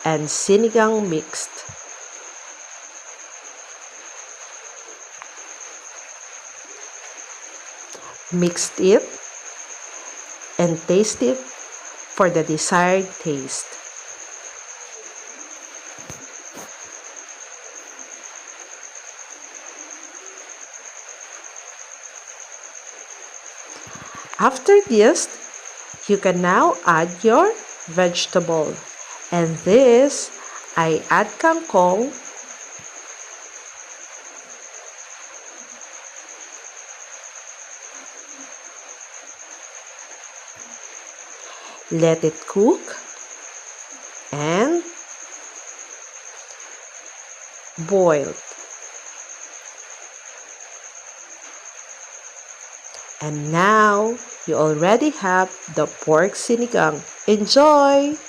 and sinigang mixed. Mix it and taste it for the desired taste. After this, you can now add your vegetable. And this, I add kangkong, let it cook, and boil. And now, you already have the pork sinigang. Enjoy!